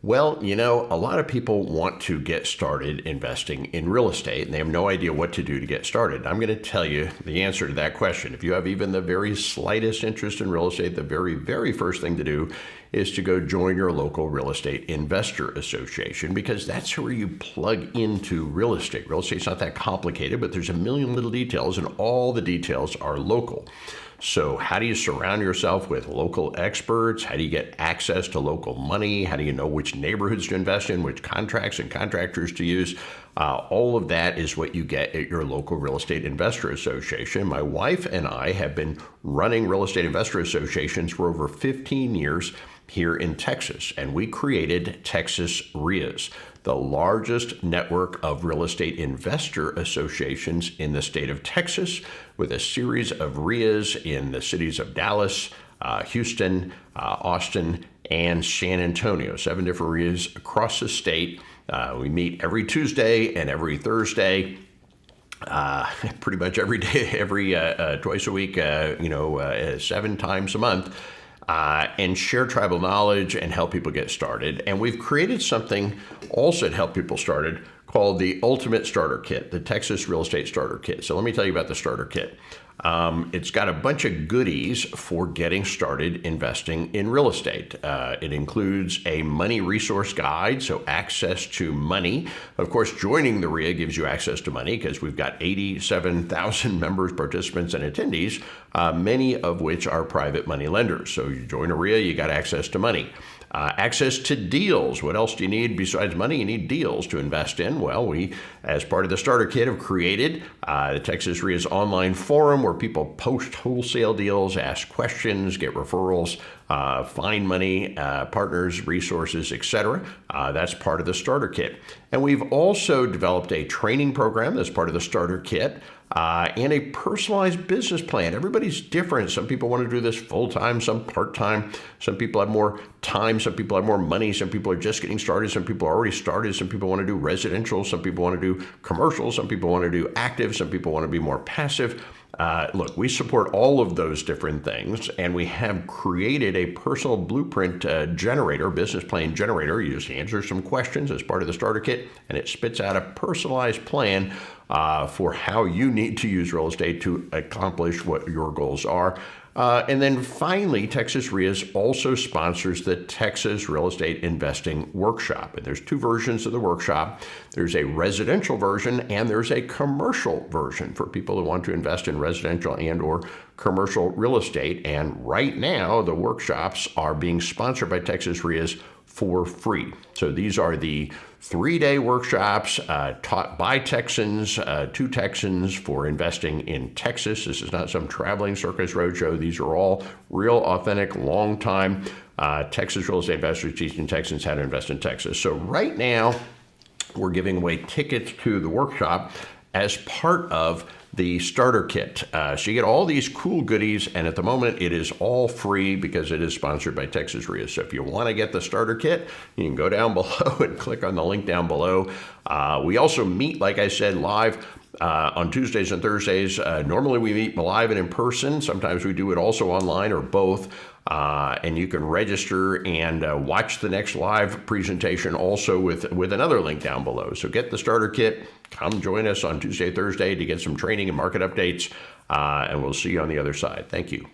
Well, a lot of people want to get started investing in real estate and they have no idea what to do to get started. I'm going to tell you the answer to that question. If you have even the very slightest interest in real estate, the very, very first thing to do is to go join your local real estate investor association, because that's where you plug into real estate. Real estate's not that complicated, but there's a million little details and all the details are local. So how do you surround yourself with local experts? How do you get access to local money? How do you know which neighborhoods to invest in, which contracts and contractors to use? All of that is what you get at your local real estate investor association. My wife and I have been running real estate investor associations for over 15 years here in Texas, and we created Texas REIAs, the largest network of real estate investor associations in the state of Texas, with a series of REIAs in the cities of Dallas, Houston, Austin, and San Antonio. 7 different REIAs across the state. We meet every Tuesday and every Thursday. Pretty much every day, twice a week, 7 times a month. And share tribal knowledge and help people get started. And we've created something also to help people started called the Ultimate Starter Kit, the Texas Real Estate Starter Kit. So let me tell you about the Starter Kit. It's got a bunch of goodies for getting started investing in real estate. It includes a money resource guide, so access to money. Of course, joining the REIA gives you access to money because we've got 87,000 members, participants, and attendees, many of which are private money lenders. So you join a REIA, you got access to money. Access to deals. What else do you need besides money? You need deals to invest in. Well, we, as part of the Starter Kit, have created the Texas REIA's online forum where people post wholesale deals, ask questions, get referrals, find money, partners, resources, etc. That's part of the Starter Kit. And we've also developed a training program that's part of the Starter Kit, and a personalized business plan. Everybody's different. Some people want to do this full-time, some part-time. Some people have more time, some people have more money, some people are just getting started, some people are already started, some people want to do residential, some people want to do commercial, some people want to do active, some people want to be more passive. Look, we support all of those different things, and we have created a personal blueprint generator, business plan generator. You just answer some questions as part of the Starter Kit, and it spits out a personalized plan for how you need to use real estate to accomplish what your goals are. And then finally, Texas REIAs also sponsors the Texas Real Estate Investing Workshop. And there's 2 versions of the workshop. There's a residential version and there's a commercial version for people who want to invest in residential and or commercial real estate. And right now, the workshops are being sponsored by Texas REIAs for free. So these are the 3-day workshops taught by Texans, to Texans, for investing in Texas. This is not some traveling circus roadshow. These are all real, authentic, long-time Texas real estate investors teaching Texans how to invest in Texas. So right now, we're giving away tickets to the workshop as part of the Starter Kit. So you get all these cool goodies, and at the moment it is all free because it is sponsored by Texas REIA. So if you want to get the Starter Kit, you can go down below and click on the link down below. We also meet, like I said, live on Tuesdays and Thursdays. Normally we meet live and in person. Sometimes we do it also online or both. And you can register and watch the next live presentation also with another link down below. So get the Starter Kit, come join us on Tuesday, Thursday to get some training and market updates, and we'll see you on the other side. Thank you.